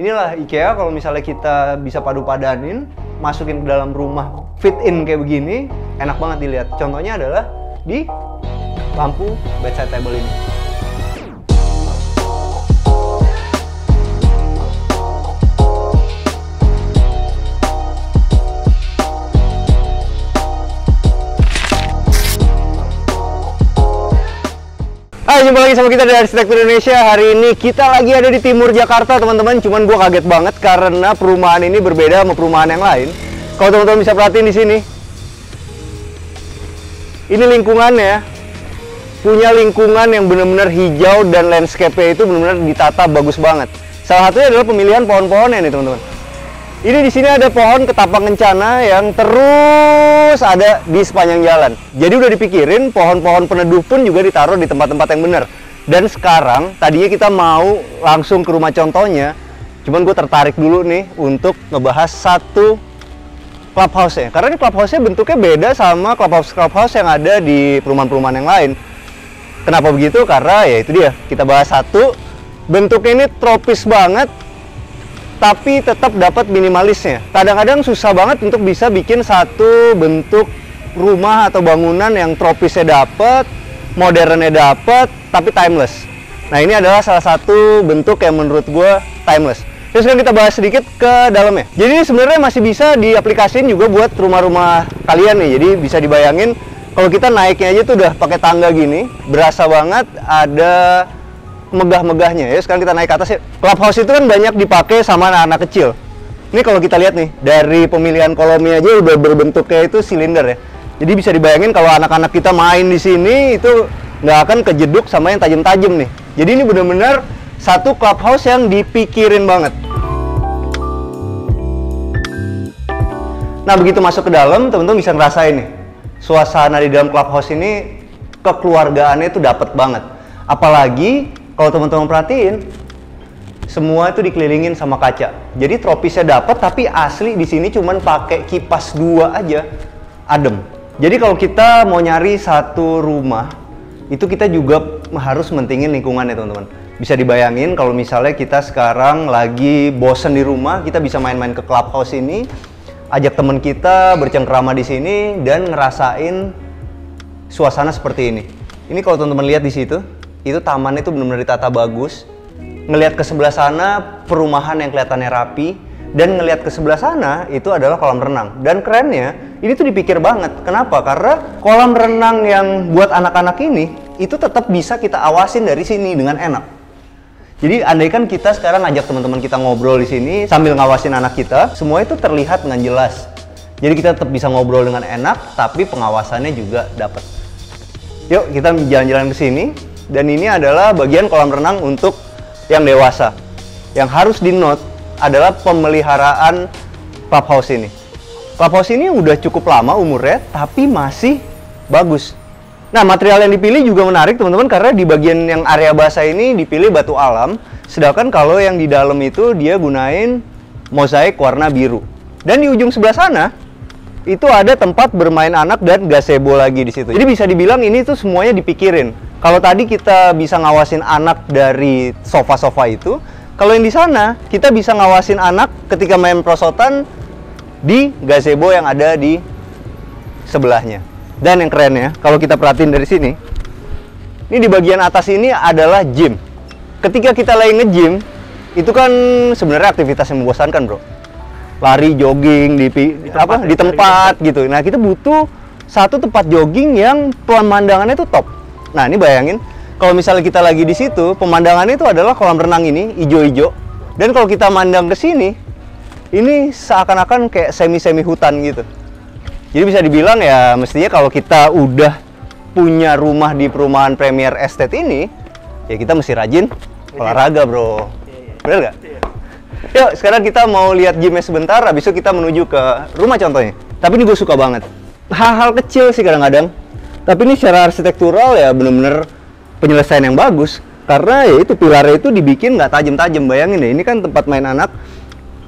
Inilah IKEA kalau misalnya kita bisa padu-padanin, masukin ke dalam rumah, fit in kayak begini, enak banget dilihat. Contohnya adalah di lampu bedside table ini. Hai, jumpa lagi sama kita dari Arsitektur Indonesia. Hari ini kita lagi ada di timur Jakarta, teman-teman. Cuman gua kaget banget karena perumahan ini berbeda sama perumahan yang lain. Kalau teman-teman bisa perhatiin di sini, ini lingkungannya punya lingkungan yang benar-benar hijau dan landscape-nya itu benar-benar ditata bagus banget. Salah satunya adalah pemilihan pohon-pohonnya nih, teman-teman. Ini di sini ada pohon ketapang kencana yang terus ada di sepanjang jalan. Jadi udah dipikirin pohon-pohon peneduh pun juga ditaruh di tempat-tempat yang benar. Dan sekarang tadinya kita mau langsung ke rumah contohnya, cuman gue tertarik dulu nih untuk ngebahas satu clubhouse-nya. Karena ini clubhouse-nya bentuknya beda sama clubhouse yang ada di perumahan-perumahan yang lain. Kenapa begitu? Karena ya itu dia, kita bahas satu, bentuknya ini tropis banget, tapi tetap dapat minimalisnya. Kadang-kadang susah banget untuk bisa bikin satu bentuk rumah atau bangunan yang tropisnya dapat, modernnya dapat, tapi timeless. Nah, ini adalah salah satu bentuk yang menurut gue timeless. Terus sekarang kita bahas sedikit ke dalamnya. Jadi ini sebenarnya masih bisa diaplikasiin juga buat rumah-rumah kalian nih. Jadi bisa dibayangin kalau kita naiknya aja tuh udah pakai tangga gini, berasa banget ada megah-megahnya ya. Sekarang kita naik ke atas ya. Clubhouse itu kan banyak dipakai sama anak-anak kecil. Ini kalau kita lihat nih, dari pemilihan kolomnya aja udah berbentuknya itu silinder ya. Jadi bisa dibayangin kalau anak-anak kita main di sini itu nggak akan kejeduk sama yang tajam-tajam nih. Jadi ini benar-benar satu clubhouse yang dipikirin banget. Nah, begitu masuk ke dalam, teman-teman bisa ngerasain nih. Suasana di dalam clubhouse ini kekeluargaannya itu dapat banget. Apalagi kalau teman-teman perhatiin, semua itu dikelilingin sama kaca. Jadi tropisnya dapat, tapi asli di sini cuman pakai kipas 2 aja, adem. Jadi kalau kita mau nyari satu rumah, itu kita juga harus mentingin lingkungannya, teman-teman. Bisa dibayangin kalau misalnya kita sekarang lagi bosen di rumah, kita bisa main-main ke clubhouse ini, ajak teman kita bercengkrama di sini dan ngerasain suasana seperti ini. Ini kalau teman-teman lihat di situ, itu tamannya itu benar-benar ditata bagus. Ngelihat ke sebelah sana perumahan yang kelihatannya rapi, dan ngelihat ke sebelah sana itu adalah kolam renang. Dan kerennya ini tuh dipikir banget. Kenapa? Karena kolam renang yang buat anak-anak ini itu tetap bisa kita awasin dari sini dengan enak. Jadi andaikan kita sekarang ajak teman-teman kita ngobrol di sini sambil ngawasin anak kita, semua itu terlihat dengan jelas. Jadi kita tetap bisa ngobrol dengan enak, tapi pengawasannya juga dapat. Yuk kita jalan-jalan ke sini. Dan ini adalah bagian kolam renang untuk yang dewasa. Yang harus di-note adalah pemeliharaan clubhouse ini. Clubhouse ini udah cukup lama umurnya, tapi masih bagus. Nah, material yang dipilih juga menarik, teman-teman, karena di bagian yang area basah ini dipilih batu alam, sedangkan kalau yang di dalam itu dia gunain mozaik warna biru. Dan di ujung sebelah sana, itu ada tempat bermain anak dan gazebo lagi di situ. Jadi bisa dibilang ini tuh semuanya dipikirin. Kalau tadi kita bisa ngawasin anak dari sofa-sofa itu, kalau yang di sana kita bisa ngawasin anak ketika main prosotan di gazebo yang ada di sebelahnya. Dan yang kerennya, kalau kita perhatiin dari sini, ini di bagian atas ini adalah gym. Ketika kita lagi nge-gym, itu kan sebenarnya aktivitas yang membosankan, bro. Lari, jogging di tempat gitu. Nah, kita butuh satu tempat jogging yang pemandangannya itu top. Nah, ini bayangin kalau misalnya kita lagi di situ, pemandangannya itu adalah kolam renang ini ijo-ijo. Dan kalau kita mandang ke sini, ini seakan-akan kayak semi-semi hutan gitu. Jadi bisa dibilang ya mestinya kalau kita udah punya rumah di perumahan Premier Estate ini, ya kita mesti rajin olahraga, bro. Bener nggak? Yuk, sekarang kita mau lihat gymnya sebentar, habis itu kita menuju ke rumah contohnya. Tapi ini gue suka banget. Hal-hal kecil sih kadang-kadang, tapi ini secara arsitektural ya bener-bener penyelesaian yang bagus. Karena ya itu pilarnya itu dibikin nggak tajam-tajam. Bayangin deh, ini kan tempat main anak.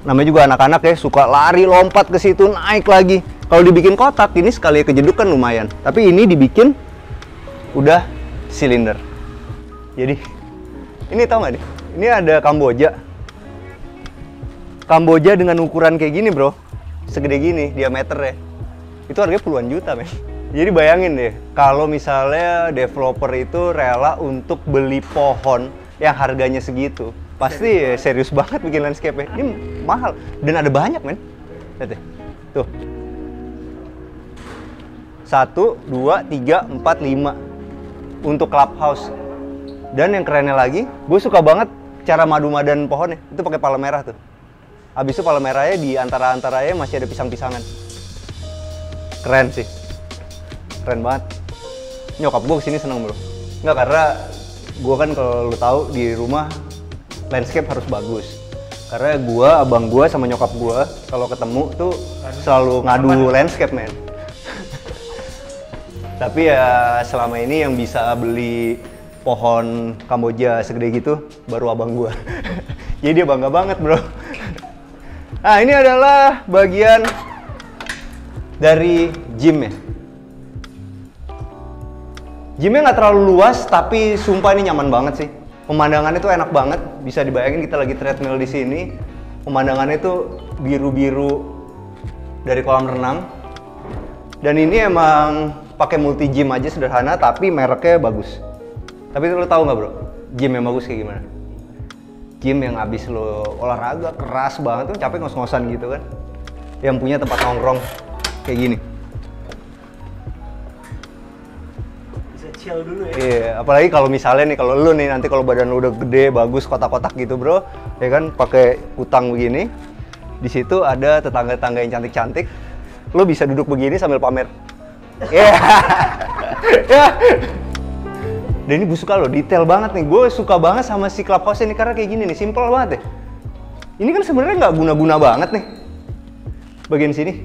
Namanya juga anak-anak ya, suka lari, lompat ke situ, naik lagi. Kalau dibikin kotak, ini sekali kejeduk kan lumayan. Tapi ini dibikin udah silinder. Jadi, ini tau nggak nih? Ini ada Kamboja. Kamboja dengan ukuran kayak gini bro, segede gini diameternya, itu harganya puluhan juta men. Jadi bayangin deh, kalau misalnya developer itu rela untuk beli pohon yang harganya segitu, pasti ya serius banget bikin landscape-nya. Ini mahal, dan ada banyak men. Lihat deh, tuh. 1, 2, 3, 4, 5 untuk clubhouse. Dan yang kerennya lagi, gue suka banget cara madu-madan pohonnya. Itu pakai palem merah tuh. Habis itu palem merahnya di antara-antaranya masih ada pisang-pisangan. Keren sih. Keren banget. Nyokap gue kesini seneng bro. Nggak, karena gue kan kalau lu tahu di rumah landscape harus bagus. Karena gue, abang gue sama nyokap gue kalau ketemu tuh selalu ngadu landscape men. Tapi ya selama ini yang bisa beli pohon Kamboja segede gitu baru abang gue. Jadi dia bangga banget bro. Nah ini adalah bagian dari gym ya. Gymnya nggak terlalu luas tapi sumpah ini nyaman banget sih. Pemandangannya tuh enak banget. Bisa dibayangin kita lagi treadmill di sini. Pemandangannya tuh biru-biru dari kolam renang. Dan ini emang pakai multi gym aja sederhana tapi mereknya bagus. Tapi lo tau nggak bro, gym yang bagus kayak gimana? Gym yang abis lo olahraga keras banget tuh capek ngos-ngosan gitu kan, yang punya tempat nongkrong kayak gini. Bisa chill dulu ya. Iya, apalagi kalau misalnya nih, kalau lo nih nanti kalau badan lo udah gede bagus kotak-kotak gitu bro, ya kan pakai kutang begini, di situ ada tetangga-tetangga yang cantik-cantik, lo bisa duduk begini sambil pamer. Yeah. Yeah. Dan ini gue suka loh, detail banget nih. Gue suka banget sama si clubhouse ini karena kayak gini nih, simple banget ya. Ini kan sebenarnya nggak guna-guna banget nih bagian sini,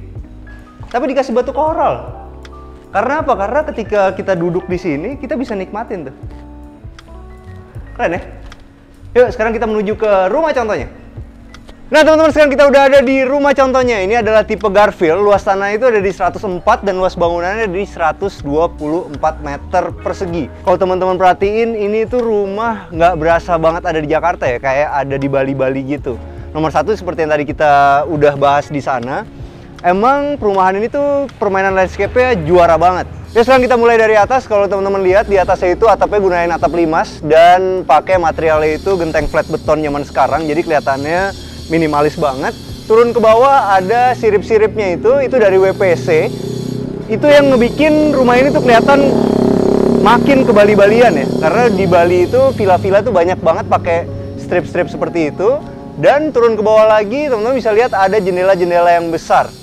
tapi dikasih batu koral. Karena apa? Karena ketika kita duduk di sini, kita bisa nikmatin tuh. Keren ya? Yuk sekarang kita menuju ke rumah contohnya. Nah teman-teman, sekarang kita udah ada di rumah contohnya. Ini adalah tipe Garfield. Luas tanah itu ada di 104 dan luas bangunannya ada di 124 meter persegi. Kalau teman-teman perhatiin, ini tuh rumah nggak berasa banget ada di Jakarta ya, kayak ada di Bali-Bali gitu. Nomor satu seperti yang tadi kita udah bahas di sana, emang perumahan ini tuh permainan landscape-nya juara banget. Ya sekarang kita mulai dari atas. Kalau teman-teman lihat di atasnya itu atapnya gunain atap limas dan pakai materialnya itu genteng flat beton zaman sekarang, jadi kelihatannya minimalis banget. Turun ke bawah ada sirip-siripnya itu dari WPC. Itu yang ngebikin rumah ini tuh kelihatan makin ke Bali-Balian ya. Karena di Bali itu villa-villa tuh banyak banget pakai strip-strip seperti itu. Dan turun ke bawah lagi, teman-teman bisa lihat ada jendela-jendela yang besar.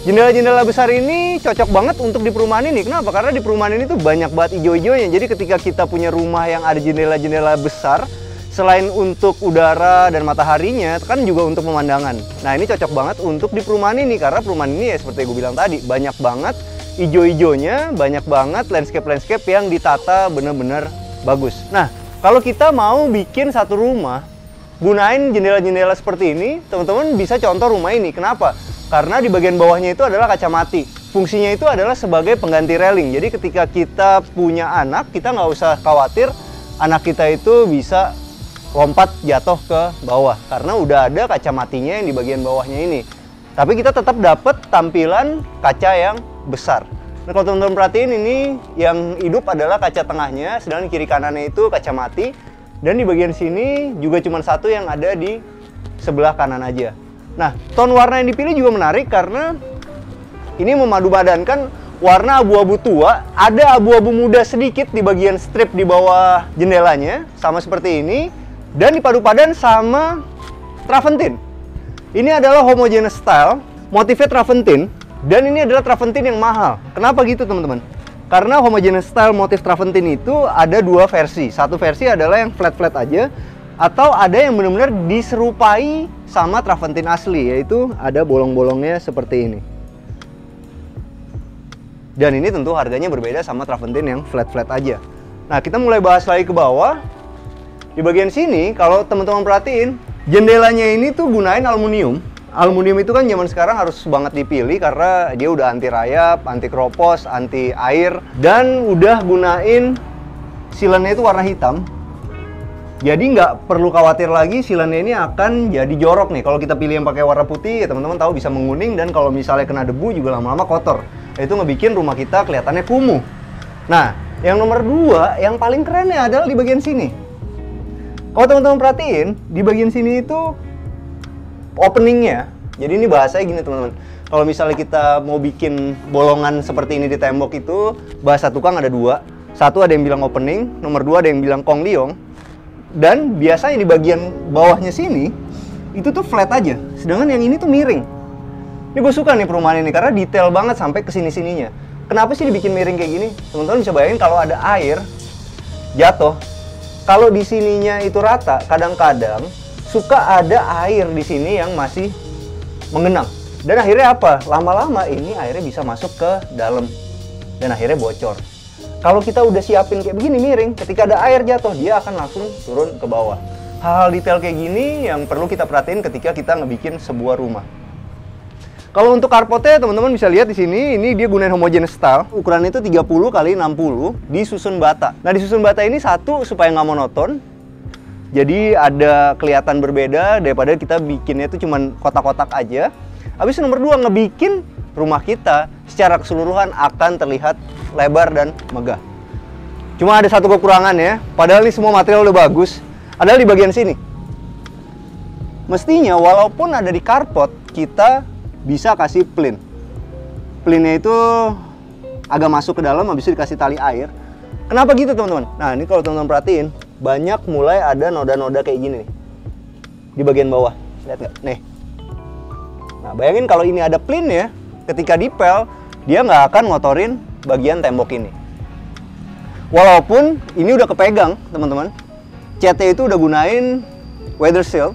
Jendela-jendela besar ini cocok banget untuk di perumahan ini. Kenapa? Karena di perumahan ini tuh banyak banget ijo-ijonya. Jadi ketika kita punya rumah yang ada jendela-jendela besar, selain untuk udara dan mataharinya, kan juga untuk pemandangan. Nah ini cocok banget untuk di perumahan ini, karena perumahan ini ya seperti gue bilang tadi, banyak banget ijo-ijonya, banyak banget landscape-landscape yang ditata bener-bener bagus. Nah kalau kita mau bikin satu rumah, gunain jendela-jendela seperti ini, teman-teman bisa contoh rumah ini. Kenapa? Karena di bagian bawahnya itu adalah kaca mati. Fungsinya itu adalah sebagai pengganti railing. Jadi ketika kita punya anak, kita nggak usah khawatir anak kita itu bisa lompat jatuh ke bawah karena udah ada kaca matinya yang di bagian bawahnya ini. Tapi kita tetap dapat tampilan kaca yang besar. Nah kalau teman-teman perhatiin, ini yang hidup adalah kaca tengahnya, sedangkan kiri kanannya itu kaca mati. Dan di bagian sini juga cuma satu yang ada di sebelah kanan aja. Nah tone warna yang dipilih juga menarik karena ini memadupadankan warna abu-abu tua, ada abu-abu muda sedikit di bagian strip di bawah jendelanya, sama seperti ini. Dan dipadu-padan sama travertine. Ini adalah homogeneous style, motifnya travertine, dan ini adalah travertine yang mahal. Kenapa gitu teman-teman? Karena homogeneous style motif travertine itu ada dua versi. Satu versi adalah yang flat-flat aja, atau ada yang benar-benar diserupai sama travertine asli, yaitu ada bolong-bolongnya seperti ini. Dan ini tentu harganya berbeda sama travertine yang flat-flat aja. Nah kita mulai bahas lagi ke bawah. Di bagian sini, kalau teman-teman perhatiin, jendelanya ini tuh gunain aluminium. Aluminium itu kan zaman sekarang harus banget dipilih karena dia udah anti rayap, anti keropos, anti air, dan udah gunain sealant-nya itu warna hitam. Jadi nggak perlu khawatir lagi silannya ini akan jadi jorok nih. Kalau kita pilih yang pakai warna putih, ya teman-teman tahu bisa menguning, dan kalau misalnya kena debu juga lama-lama kotor. Itu ngebikin rumah kita kelihatannya kumuh. Nah, yang nomor 2, yang paling kerennya adalah di bagian sini. Kalau teman-teman perhatiin, di bagian sini itu openingnya. Jadi ini bahasanya gini teman-teman. Kalau misalnya kita mau bikin bolongan seperti ini di tembok itu, bahasa tukang ada 2. Satu ada yang bilang opening, nomor 2 ada yang bilang kong liong. Dan biasanya di bagian bawahnya sini, itu tuh flat aja. Sedangkan yang ini tuh miring. Ini gue suka nih perumahan ini, karena detail banget sampai ke sini-sininya. Kenapa sih dibikin miring kayak gini? Teman-teman bisa bayangin kalau ada air jatuh. Kalau di sininya itu rata, kadang-kadang suka ada air di sini yang masih mengenang. Dan akhirnya apa? Lama-lama ini airnya bisa masuk ke dalam. Dan akhirnya bocor. Kalau kita udah siapin kayak begini miring, ketika ada air jatuh, dia akan langsung turun ke bawah. Hal-hal detail kayak gini yang perlu kita perhatiin ketika kita ngebikin sebuah rumah. Kalau untuk carportnya, teman-teman bisa lihat di sini, ini dia gunain homogeneous style. Ukurannya itu 30 x 60 di susun bata. Nah, di susun bata ini satu supaya nggak monoton. Jadi ada kelihatan berbeda daripada kita bikinnya itu cuman kotak-kotak aja. Habis nomor 2, ngebikin rumah kita secara keseluruhan akan terlihat lebar dan megah. Cuma ada satu kekurangan ya, padahal ini semua material udah bagus, adalah di bagian sini. Mestinya walaupun ada di carport, kita bisa kasih plin. Plinnya itu agak masuk ke dalam, habis itu dikasih tali air. Kenapa gitu teman-teman? Nah ini kalau teman-teman perhatiin, banyak mulai ada noda-noda kayak gini nih di bagian bawah. Lihat nggak? Nih. Nah bayangin kalau ini ada plin ya, ketika dipel, dia nggak akan ngotorin bagian tembok ini. Walaupun ini udah kepegang teman-teman, catnya itu udah gunain weather seal,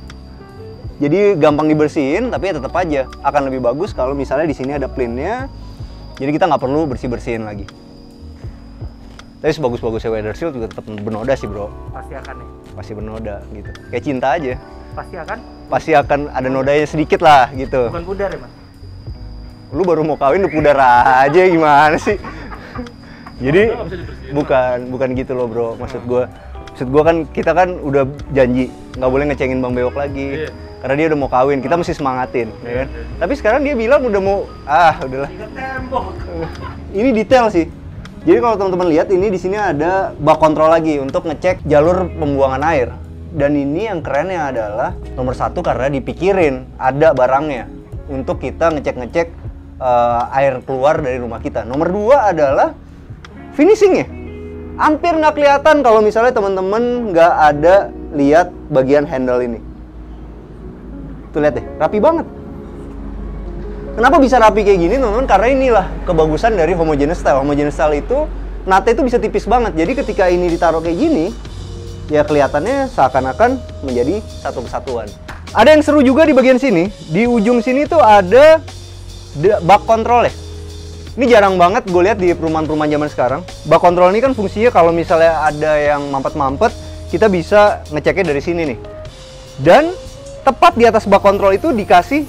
jadi gampang dibersihin, tapi ya tetap aja akan lebih bagus kalau misalnya di sini ada plinnya, jadi kita nggak perlu bersih-bersihin lagi. Tapi sebagus-bagusnya weather seal juga tetap bernoda sih bro. Pasti akan nih. Pasti bernoda gitu, kayak cinta aja. Pasti akan? Pasti akan ada nodanya sedikit lah gitu. Bukan pudar ya mas? Lu baru mau kawin udah pudar aja, gimana sih? Jadi bukan gitu loh bro, maksud gue kan kita kan udah janji nggak boleh ngecengin Bang Bewok lagi, karena dia udah mau kawin, kita mesti semangatin, ya kan? Tapi sekarang dia bilang udah mau, udahlah. Ini detail sih. Jadi kalau teman-teman lihat ini di sini ada bak kontrol lagi untuk ngecek jalur pembuangan air. Dan ini yang kerennya adalah nomor 1 karena dipikirin ada barangnya untuk kita ngecek air keluar dari rumah kita. Nomor 2 adalah finishingnya. Hampir nggak kelihatan kalau misalnya teman-teman nggak ada lihat bagian handle ini. Tuh lihat deh, rapi banget. Kenapa bisa rapi kayak gini teman-teman? Karena inilah kebagusan dari homogeneous style. Homogeneous style itu nata itu bisa tipis banget. Jadi ketika ini ditaruh kayak gini, ya kelihatannya seakan-akan menjadi satu kesatuan. Ada yang seru juga di bagian sini. Di ujung sini tuh ada bak kontrol ya. Ini jarang banget gue lihat di perumahan-perumahan zaman sekarang. Bak kontrol ini kan fungsinya kalau misalnya ada yang mampet-mampet, kita bisa ngeceknya dari sini nih. Dan tepat di atas bak kontrol itu dikasih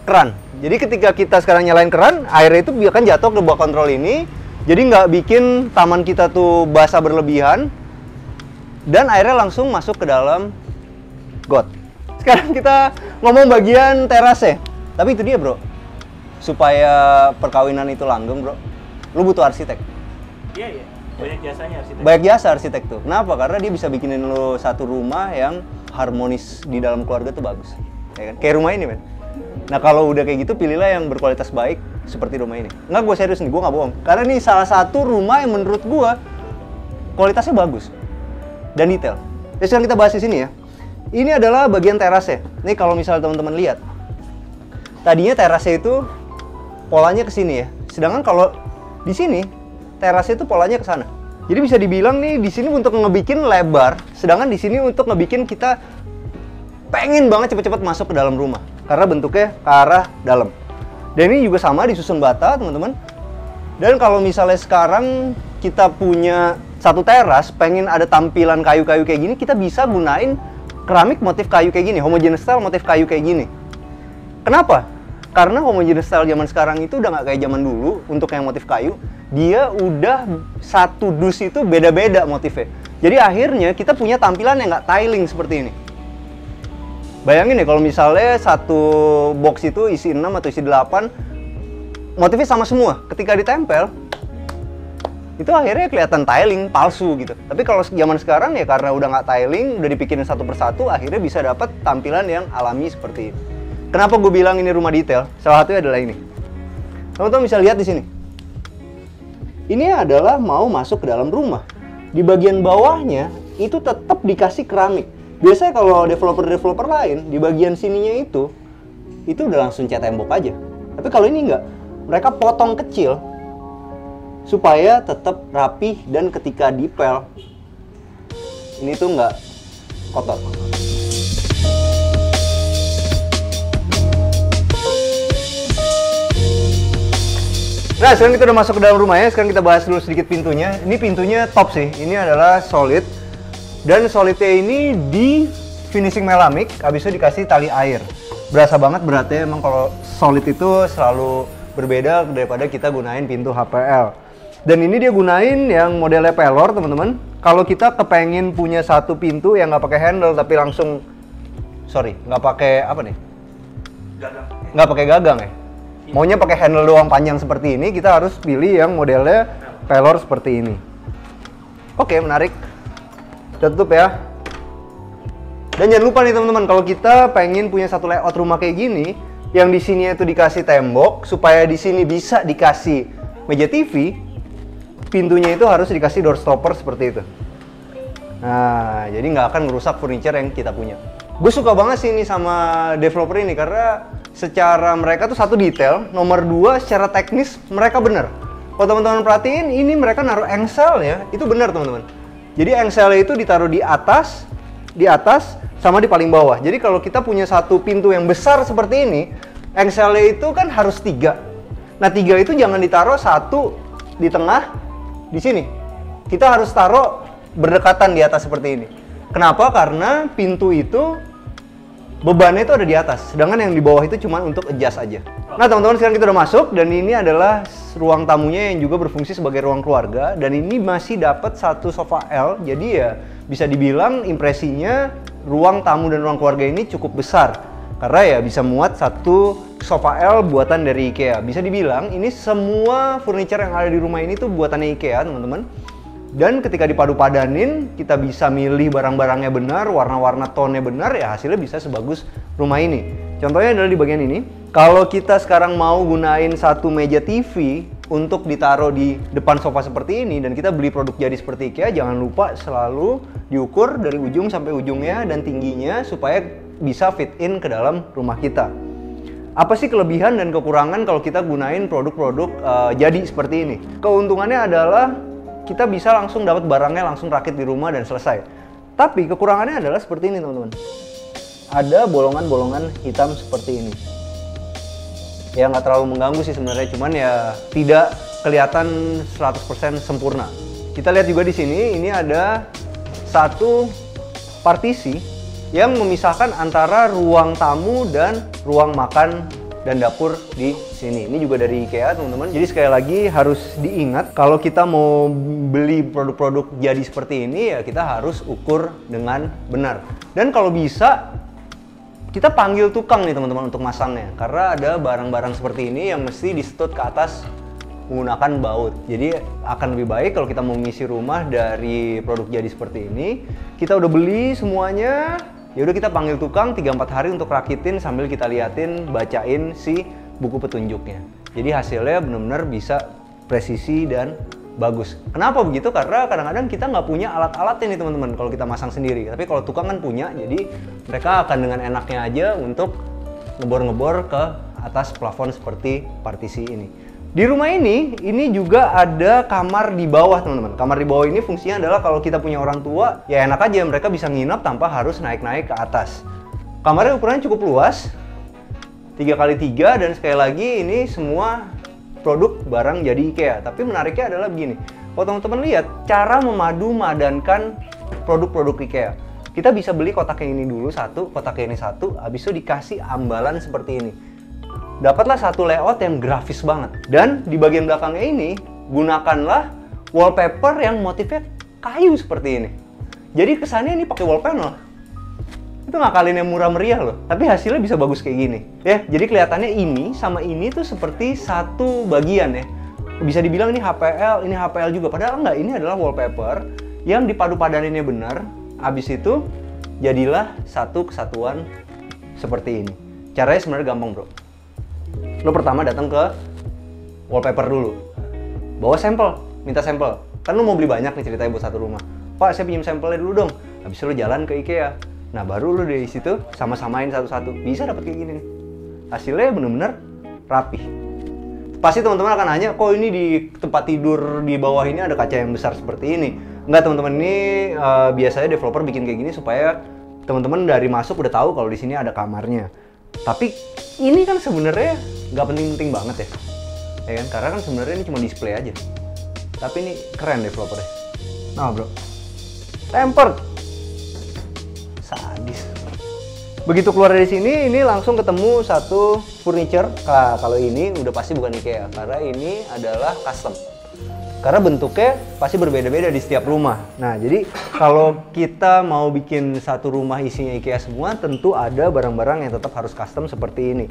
keran. Jadi ketika kita sekarang nyalain keran, airnya itu akan jatuh ke bak kontrol ini. Jadi nggak bikin taman kita tuh basah berlebihan. Dan airnya langsung masuk ke dalam got. Sekarang kita ngomong bagian terasnya. Tapi itu dia bro, supaya perkawinan itu langgeng bro, lu butuh arsitek. Iya, banyak jasanya arsitek. Banyak jasa arsitek tuh. Kenapa? Karena dia bisa bikinin lu satu rumah yang harmonis di dalam keluarga tuh bagus, ya kan? Kayak rumah ini men. Nah kalau udah kayak gitu, pilihlah yang berkualitas baik seperti rumah ini. Nggak, gue serius nih, gue nggak bohong. Karena ini salah satu rumah yang menurut gue kualitasnya bagus dan detail. Jadi sekarang kita bahas di sini ya. Ini adalah bagian terasnya. Nih kalau misalnya teman-teman lihat, tadinya terasnya itu polanya ke sini ya. Sedangkan kalau di sini terasnya itu polanya ke sana. Jadi bisa dibilang nih di sini untuk ngebikin lebar, sedangkan di sini untuk ngebikin kita pengen banget cepet-cepet masuk ke dalam rumah karena bentuknya ke arah dalam. Dan ini juga sama disusun bata, teman-teman. Dan kalau misalnya sekarang kita punya satu teras, pengen ada tampilan kayu-kayu kayak gini, kita bisa gunain keramik motif kayu kayak gini, homogeneous style motif kayu kayak gini. Kenapa? Karena homogeneous style zaman sekarang itu udah nggak kayak zaman dulu untuk yang motif kayu. Dia udah satu dus itu beda-beda motifnya. Jadi akhirnya kita punya tampilan yang nggak tiling seperti ini. Bayangin deh kalau misalnya satu box itu isi 6 atau isi 8, motifnya sama semua. Ketika ditempel, itu akhirnya kelihatan tiling palsu gitu. Tapi kalau zaman sekarang ya karena udah nggak tiling, udah dipikirin satu persatu, akhirnya bisa dapat tampilan yang alami seperti ini. Kenapa gue bilang ini rumah detail? Salah satunya adalah ini. Teman-teman bisa lihat di sini. Ini adalah mau masuk ke dalam rumah. Di bagian bawahnya itu tetap dikasih keramik. Biasanya kalau developer-developer lain di bagian sininya itu udah langsung cat tembok aja. Tapi kalau ini enggak, mereka potong kecil supaya tetap rapi dan ketika dipel ini tuh nggak kotor. Nah, sekarang kita udah masuk ke dalam rumahnya. Sekarang kita bahas dulu sedikit pintunya. Ini pintunya top sih. Ini adalah solid. Dan solidnya ini di finishing melamik, habis itu dikasih tali air. Berasa banget beratnya, emang kalau solid itu selalu berbeda daripada kita gunain pintu HPL. Dan ini dia gunain yang modelnya pelor, teman-teman. Kalau kita kepengen punya satu pintu yang nggak pakai handle, tapi langsung, nggak pakai apa nih? Gagang. Nggak pakai gagang ya? Maunya pakai handle doang panjang seperti ini, kita harus pilih yang modelnya pelor seperti ini. Oke, menarik. Kita tutup ya. Dan jangan lupa nih teman-teman, kalau kita pengen punya satu layout rumah kayak gini, yang di sini itu dikasih tembok, supaya di sini bisa dikasih meja TV, pintunya itu harus dikasih door stopper seperti itu. Nah, jadi nggak akan merusak furniture yang kita punya. Gue suka banget sih ini sama developer ini, karena secara mereka tuh satu detail, nomor dua secara teknis mereka bener. Kalau teman-teman perhatiin, ini mereka naruh engselnya, itu benar teman-teman. Jadi engselnya itu ditaruh di atas, sama di paling bawah. Jadi kalau kita punya satu pintu yang besar seperti ini, engselnya itu kan harus 3. Nah 3 itu jangan ditaruh satu di tengah, di sini. Kita harus taruh berdekatan di atas seperti ini. Kenapa? Karena pintu itu bebannya itu ada di atas, sedangkan yang di bawah itu cuma untuk adjust aja. Nah teman-teman, sekarang kita udah masuk dan ini adalah ruang tamunya yang juga berfungsi sebagai ruang keluarga, dan ini masih dapat satu sofa L. Jadi ya bisa dibilang impresinya ruang tamu dan ruang keluarga ini cukup besar karena ya bisa muat satu sofa L buatan dari IKEA. Bisa dibilang ini semua furniture yang ada di rumah ini tuh buatannya IKEA teman-teman. Dan ketika dipadu-padanin, kita bisa milih barang-barangnya benar, warna-warna tone-nya benar, ya hasilnya bisa sebagus rumah ini. Contohnya adalah di bagian ini. Kalau kita sekarang mau gunain satu meja TV untuk ditaruh di depan sofa seperti ini, dan kita beli produk jadi seperti IKEA, jangan lupa selalu diukur dari ujung sampai ujungnya dan tingginya supaya bisa fit in ke dalam rumah kita. Apa sih kelebihan dan kekurangan kalau kita gunain produk-produk jadi seperti ini? Keuntungannya adalah kita bisa langsung dapat barangnya, langsung rakit di rumah dan selesai. Tapi kekurangannya adalah seperti ini teman-teman. Ada bolongan-bolongan hitam seperti ini. Ya nggak terlalu mengganggu sih sebenarnya, cuman ya tidak kelihatan 100% sempurna. Kita lihat juga di sini, ini ada satu partisi yang memisahkan antara ruang tamu dan ruang makan dan dapur di sini. Ini juga dari IKEA teman-teman. Jadi sekali lagi harus diingat kalau kita mau beli produk-produk jadi seperti ini ya kita harus ukur dengan benar. Dan kalau bisa kita panggil tukang nih teman-teman untuk masangnya. Karena ada barang-barang seperti ini yang mesti disetut ke atas menggunakan baut. Jadi akan lebih baik kalau kita mau ngisi rumah dari produk jadi seperti ini, kita udah beli semuanya, ya udah kita panggil tukang 3-4 hari untuk rakitin sambil kita liatin, bacain si buku petunjuknya. Jadi hasilnya benar-benar bisa presisi dan bagus. Kenapa begitu? Karena kadang-kadang kita nggak punya alat-alatnya nih teman-teman kalau kita masang sendiri. Tapi kalau tukang kan punya, jadi mereka akan dengan enaknya aja untuk ngebor-ngebor ke atas plafon seperti partisi ini. Di rumah ini juga ada kamar di bawah teman-teman. Kamar di bawah ini fungsinya adalah kalau kita punya orang tua, ya enak aja mereka bisa nginep tanpa harus naik-naik ke atas. Kamarnya ukurannya cukup luas, 3x3, dan sekali lagi ini semua produk barang jadi IKEA. Tapi menariknya adalah begini, kalau teman-teman lihat cara memadu-madankan produk-produk IKEA. Kita bisa beli kotak yang ini dulu satu, kotak yang ini satu, habis itu dikasih ambalan seperti ini. Dapatlah satu layout yang grafis banget. Dan di bagian belakangnya ini, gunakanlah wallpaper yang motifnya kayu seperti ini. Jadi kesannya ini pakai wall panel. Itu ngakalin yang murah meriah loh, tapi hasilnya bisa bagus kayak gini. Ya, jadi kelihatannya ini sama ini tuh seperti satu bagian ya. Bisa dibilang ini HPL juga. Padahal enggak, ini adalah wallpaper yang dipadu-padaninnya benar. Habis itu jadilah satu kesatuan seperti ini. Caranya sebenarnya gampang bro. Lo pertama datang ke wallpaper dulu, bawa sampel, minta sampel. Kan lo mau beli banyak nih ceritanya buat satu rumah. Pak, saya pinjam sampelnya dulu dong. Habis itu lo jalan ke IKEA. Nah baru lo dari situ sama-samain satu-satu. Bisa dapat kayak gini nih. Hasilnya bener-bener rapih. Pasti teman-teman akan nanya, kok ini di tempat tidur di bawah ini ada kaca yang besar seperti ini? Enggak teman-teman, ini biasanya developer bikin kayak gini supaya teman-teman dari masuk udah tahu kalau di sini ada kamarnya. Tapi ini kan sebenarnya nggak penting-penting banget ya. Ya kan? Karena kan sebenarnya ini cuma display aja. Tapi ini keren developernya. Nah bro, tempered. Sadis. Begitu keluar dari sini, ini langsung ketemu satu furniture. Nah, kalau ini udah pasti bukan IKEA, karena ini adalah custom. Karena bentuknya pasti berbeda-beda di setiap rumah. Nah, jadi kalau kita mau bikin satu rumah isinya IKEA semua, tentu ada barang-barang yang tetap harus custom seperti ini.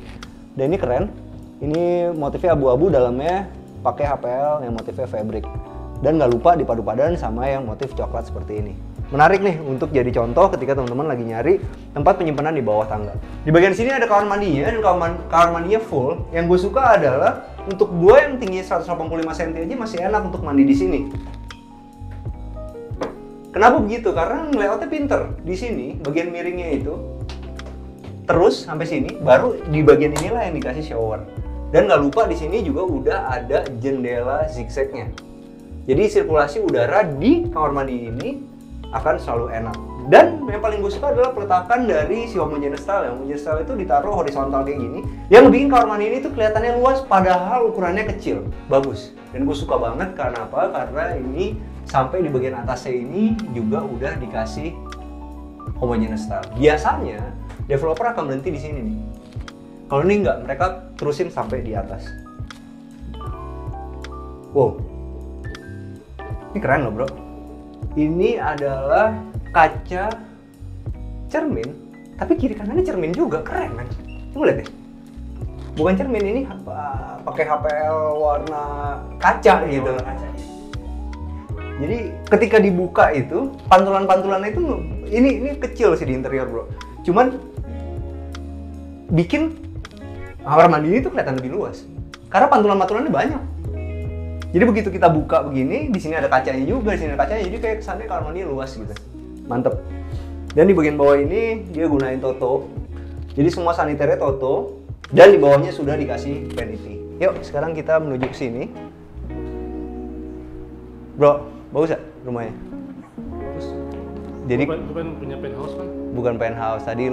Dan ini keren. Ini motifnya abu-abu, dalamnya pakai HPL yang motifnya fabric. Dan nggak lupa dipadu-padan sama yang motif coklat seperti ini. Menarik nih untuk jadi contoh ketika teman-teman lagi nyari tempat penyimpanan di bawah tangga. Di bagian sini ada kamar mandinya, dan kamar mandinya full. Yang gue suka adalah untuk gue yang tingginya 185 cm aja masih enak untuk mandi di sini. Kenapa begitu? Karena layoutnya pinter. Di sini bagian miringnya itu terus sampai sini, baru di bagian inilah yang dikasih shower. Dan nggak lupa di sini juga udah ada jendela zigzagnya. Jadi sirkulasi udara di kamar mandi ini akan selalu enak. Dan yang paling gue suka adalah peletakan dari si homogeneous tile. Yang homogeneous tile itu ditaruh horizontal kayak gini, yang bikin kamar mandi ini tuh kelihatannya luas padahal ukurannya kecil. Bagus. Dan gue suka banget karena apa? Karena ini sampai di bagian atasnya ini juga udah dikasih homogeneous tile. Biasanya developer akan berhenti di sini nih. Kalau ini enggak, mereka terusin sampai di atas. Wow. Ini keren loh bro. Ini adalah kaca cermin, tapi kiri kanannya cermin juga, keren kan? Coba lihat deh. Bukan cermin, ini pakai HPL warna kaca gitu. Jadi ketika dibuka itu, pantulan-pantulannya itu ini kecil sih di interior bro. Cuman bikin kamar mandi ini tuh kelihatan lebih luas. Karena pantulan-pantulannya banyak. Jadi begitu kita buka begini, di sini ada kacanya juga, di sini ada kacanya, jadi kayak kesannya kamar mandi luas gitu. Mantep. Dan di bagian bawah ini dia gunain Toto. Jadi semua saniternya Toto, dan di bawahnya sudah dikasih vanity. Yuk, sekarang kita menuju ke sini. Bro, bagus gak rumahnya? Terus, jadi bukan punya penthouse kan? Bukan penthouse. Tadi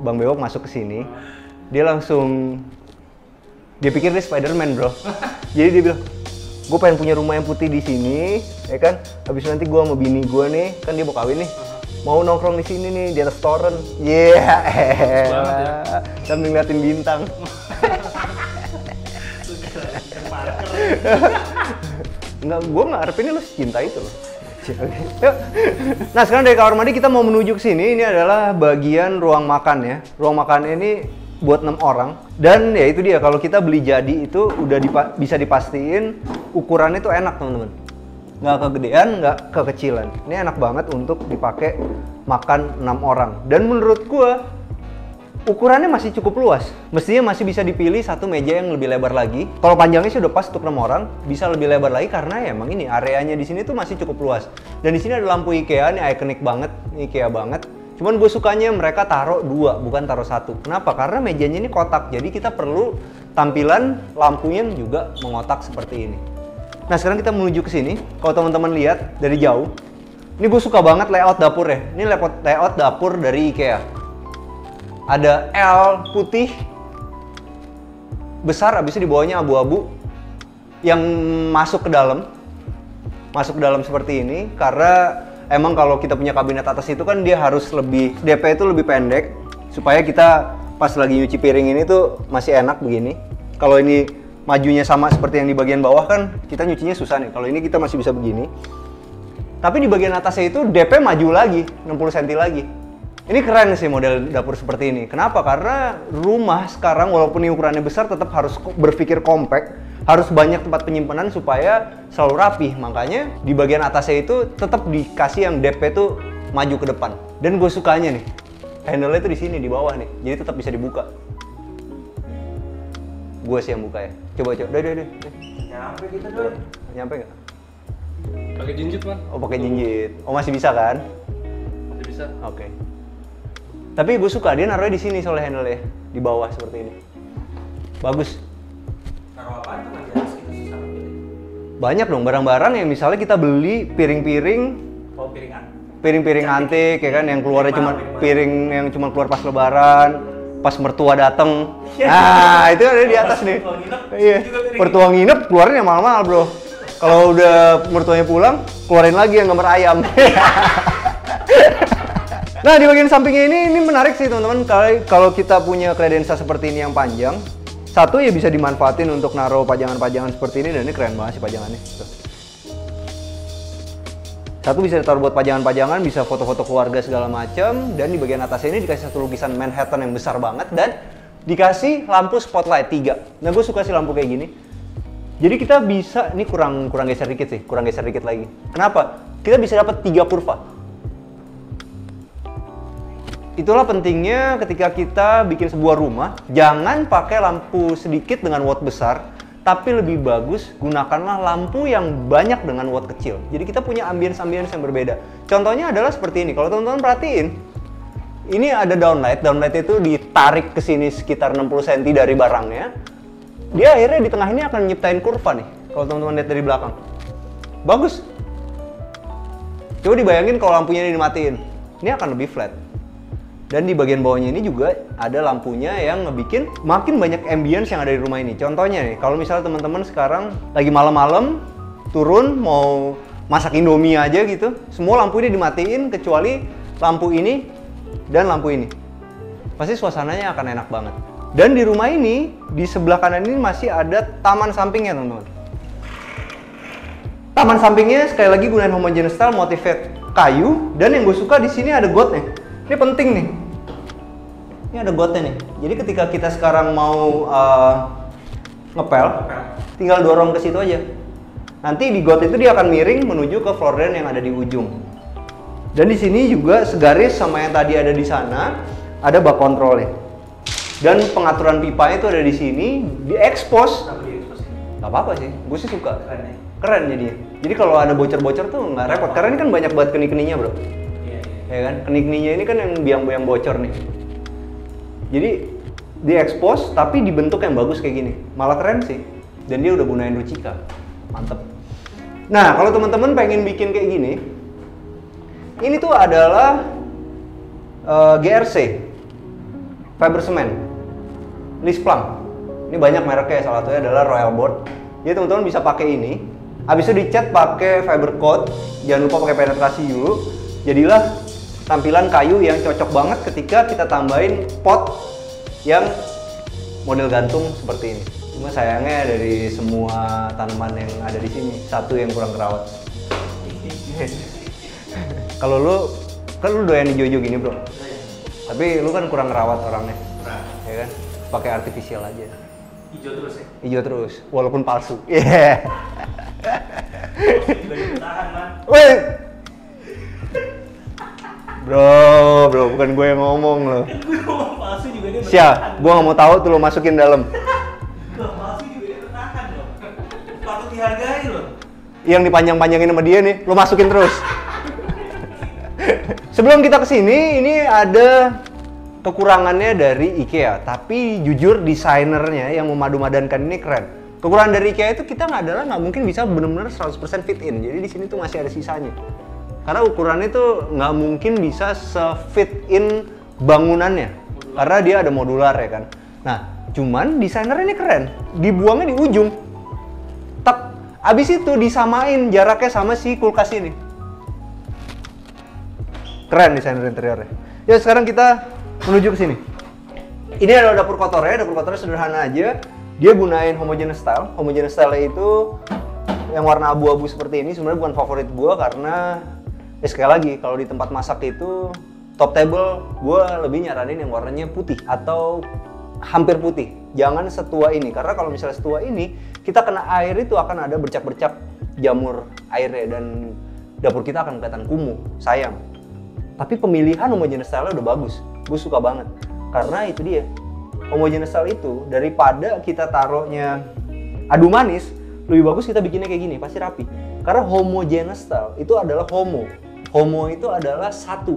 Bang Bewok masuk ke sini, dia langsung pikir dia Spider-Man bro. Jadi dia bilang, gue pengen punya rumah yang putih di sini, ya kan? Habis nanti gue sama bini gue nih, kan dia mau kawin nih, mau nongkrong di sini nih di atas toren, yeah, sambil ngeliatin bintang. Enggak, gue nggak harapin lo cinta itu loh. Nah sekarang dari kamar mandi kita mau menuju ke sini. Ini adalah bagian ruang makan ya. Ruang makan ini buat 6 orang, dan ya itu dia, kalau kita beli jadi itu udah bisa dipastiin ukurannya tuh enak teman-teman, nggak kegedean, nggak kekecilan. Ini enak banget untuk dipakai makan 6 orang, dan menurut gua ukurannya masih cukup luas. Mestinya masih bisa dipilih satu meja yang lebih lebar lagi. Kalau panjangnya sih udah pas untuk 6 orang, bisa lebih lebar lagi karena ya emang ini areanya di sini tuh masih cukup luas. Dan di sini ada lampu IKEA, ini ikonik banget, IKEA banget. Cuman gue sukanya mereka taruh 2, bukan taruh 1. Kenapa? Karena mejanya ini kotak, jadi kita perlu tampilan lampunya juga mengotak seperti ini. Nah sekarang kita menuju ke sini. Kalau teman-teman lihat dari jauh, ini gue suka banget layout dapurnya. Ini layout dapur dari IKEA. Ada L putih besar, habis itu di bawahnya abu-abu yang masuk ke dalam seperti ini, karena emang kalau kita punya kabinet atas itu kan dia harus lebih, DP itu lebih pendek supaya kita pas lagi nyuci piring ini tuh masih enak begini. Kalau ini majunya sama seperti yang di bagian bawah kan kita nyucinya susah nih. Kalau ini kita masih bisa begini. Tapi di bagian atasnya itu DP maju lagi, 60 cm lagi. Ini keren sih model dapur seperti ini. Kenapa? Karena rumah sekarang walaupun ini ukurannya besar tetap harus berpikir compact, harus banyak tempat penyimpanan supaya selalu rapi. Makanya di bagian atasnya itu tetap dikasih yang DP tuh maju ke depan. Dan gue sukanya nih, handle-nya tuh di sini di bawah nih. Jadi tetap bisa dibuka. Gue sih yang buka ya. Coba. Deh. Nyampe gitu dong. Nyampe nggak? Pakai jinjit, Man. Oh, pakai jinjit. Oh, masih bisa kan? Masih bisa. Oke. Tapi gue suka dia naruhnya di sini soalnya handle-nya di bawah seperti ini. Bagus. Taruh apaan tuh Mas? Jelas gitu susah pilih. Banyak dong barang-barang yang misalnya kita beli piring-piring, Oh, piringan. piring-piring antik ya kan yang keluarnya Piring cuma mahal. piring yang cuma keluar pas lebaran, pas mertua dateng. Nah, itu ada di atas nih. Mertua nginep, Iya. juga piring. Mertua nginep keluarin yang mahal-mahal, Bro. Kalau udah mertuanya pulang, keluarin lagi yang gambar ayam. Nah, di bagian sampingnya ini menarik sih teman-teman. Kalau kita punya kredensa seperti ini yang panjang, satu ya bisa dimanfaatin untuk naruh pajangan-pajangan seperti ini, dan ini keren banget sih pajangannya. Tuh. Satu bisa ditaruh buat pajangan-pajangan, bisa foto-foto keluarga segala macam, dan di bagian atasnya ini dikasih satu lukisan Manhattan yang besar banget dan dikasih lampu spotlight 3. Nah, gue suka sih lampu kayak gini. Jadi kita bisa, ini kurang geser dikit sih, kurang geser dikit lagi. Kenapa? Kita bisa dapat 3 kurva. Itulah pentingnya ketika kita bikin sebuah rumah, jangan pakai lampu sedikit dengan watt besar, tapi lebih bagus gunakanlah lampu yang banyak dengan watt kecil. Jadi kita punya ambience-ambience yang berbeda. Contohnya adalah seperti ini. Kalau teman-teman perhatiin, ini ada downlight. Downlight itu ditarik ke sini sekitar 60 cm dari barangnya. Dia akhirnya di tengah ini akan nyiptain kurva nih. Kalau teman-teman lihat dari belakang. Bagus. Coba dibayangin kalau lampunya ini dimatiin. Ini akan lebih flat. Dan di bagian bawahnya ini juga ada lampunya yang ngebikin makin banyak ambience yang ada di rumah ini. Contohnya nih, kalau misalnya teman-teman sekarang lagi malam-malam turun mau masak Indomie aja gitu, semua lampu ini dimatiin kecuali lampu ini dan lampu ini. Pasti suasananya akan enak banget. Dan di rumah ini, di sebelah kanan ini masih ada taman sampingnya, teman-teman. Taman sampingnya sekali lagi gunain homogeneous style, motifnya kayu, dan yang gue suka di sini ada gotnya. Ini penting nih. Ini ada gotnya nih. Jadi ketika kita sekarang mau ngepel, tinggal dorong ke situ aja. Nanti di got itu dia akan miring menuju ke floor drain yang ada di ujung. Dan di sini juga segaris sama yang tadi ada di sana, ada bak kontrolnya. Dan pengaturan pipanya itu ada di sini, diekspos. Gak apa-apa sih, gue sih suka. Keren ya? Keren jadinya. Jadi kalau ada bocor-bocor tuh nggak repot. Karena ini kan banyak banget kening-keningnya, bro. Ya kan, kening-keningnya ini kan yang biang-biang bocor nih. Jadi diekspos tapi dibentuk yang bagus kayak gini. Malah keren sih. Dan dia udah gunain Ruchika. Mantep. Nah, kalau teman-teman pengen bikin kayak gini, ini tuh adalah GRC fiber cement Lisplang. Ini banyak mereknya, salah satunya adalah Royal Board. Jadi teman-teman bisa pakai ini. Habis itu dicat pakai fiber coat. Jangan lupa pakai penetrasi dulu. Jadilah tampilan kayu yang cocok banget ketika kita tambahin pot yang model gantung seperti ini. Cuma sayangnya dari semua tanaman yang ada di sini, satu yang kurang kerawat. Kalau lu, kan lu doyan hijau-hijau gini, bro. Tapi lu kan kurang kerawat orangnya. Ya kan? Pakai artifisial aja. Hijau terus ya? Hijau terus, walaupun palsu. Iya. Juga ditahan, Man. Weh. Bro, bukan gue yang ngomong loh. Gue ngomong palsu juga dia Siap, gue nggak mau tahu tuh lo masukin dalam. Loh, palsu juga dia bertahan loh. Patut dihargai loh. Yang dipanjang-panjangin sama dia nih, lo masukin terus. Sebelum kita kesini, ini ada kekurangannya dari IKEA. Tapi jujur desainernya yang memadu-madankan ini keren. Kekurangan dari IKEA itu kita nggak mungkin bisa benar-benar 100% fit in. Jadi di sini tuh masih ada sisanya. Karena ukurannya tuh nggak mungkin bisa se-fit in bangunannya. Karena dia ada modular ya kan. Nah, cuman desainernya ini keren. Dibuangnya di ujung. Tak, abis itu disamain jaraknya sama si kulkas ini. Keren desainer interiornya. Ya sekarang kita menuju ke sini. Ini adalah dapur kotornya. Dapur kotornya sederhana aja. Dia gunain homogeneous style. Homogeneous style itu yang warna abu-abu seperti ini sebenarnya bukan favorit gua karena Sekali lagi, kalau di tempat masak itu top table, gue lebih nyaranin yang warnanya putih atau hampir putih. Jangan setua ini, karena kalau misalnya setua ini, kita kena air itu akan ada bercak-bercak jamur airnya dan dapur kita akan kelihatan kumuh, sayang. Tapi pemilihan homogeneous style udah bagus, gue suka banget. Karena itu dia, homogeneous style itu daripada kita taruhnya adu manis, lebih bagus kita bikinnya kayak gini, pasti rapi. Karena homogeneous style itu adalah homo itu adalah satu.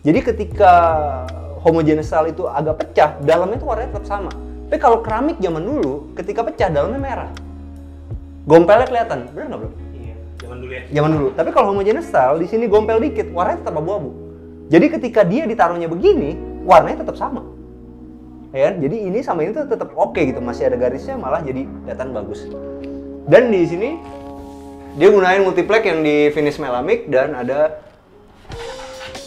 Jadi ketika homogeneous style itu agak pecah, dalamnya itu warnanya tetap sama. Tapi kalau keramik zaman dulu, ketika pecah dalamnya merah. Gompelnya kelihatan, bener nggak bro? Iya, zaman dulu ya. Zaman dulu. Tapi kalau homogeneous style di sini gompel dikit, warnanya tetap abu-abu. Jadi ketika dia ditaruhnya begini, warnanya tetap sama. Ya kan? Jadi ini sama ini tuh tetap oke gitu, masih ada garisnya, malah jadi kelihatan bagus. Dan di sini dia gunain multiplex yang di finish melamik dan ada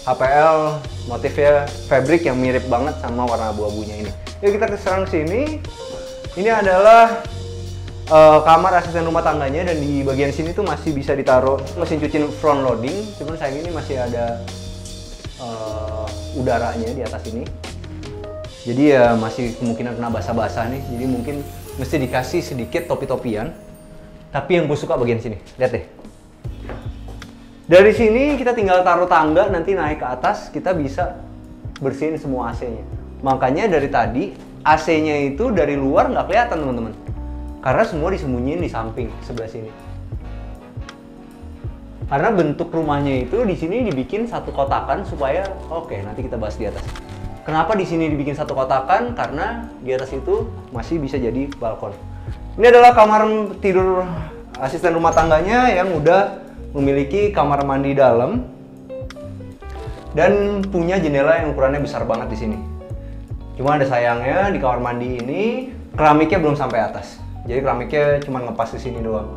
HPL motifnya fabric yang mirip banget sama warna abu-abunya ini. Yuk kita serang sini. Ini adalah kamar asisten rumah tangganya dan di bagian sini tuh masih bisa ditaruh mesin cuci front loading. Cuman sayang ini masih ada udaranya di atas ini. Jadi ya masih kemungkinan kena basah-basah nih. Jadi mungkin mesti dikasih sedikit topi-topian. Tapi yang gue suka bagian sini, lihat deh. Dari sini kita tinggal taruh tangga, nanti naik ke atas kita bisa bersihin semua AC-nya. Makanya dari tadi AC-nya itu dari luar nggak kelihatan teman-teman. Karena semua disembunyiin di samping sebelah sini. Karena bentuk rumahnya itu di sini dibikin satu kotakan supaya oke, nanti kita bahas di atas. Kenapa di sini dibikin satu kotakan? Karena di atas itu masih bisa jadi balkon. Ini adalah kamar tidur asisten rumah tangganya yang udah memiliki kamar mandi dalam dan punya jendela yang ukurannya besar banget di sini. Cuma ada sayangnya di kamar mandi ini keramiknya belum sampai atas. Jadi keramiknya cuma ngepas di sini doang.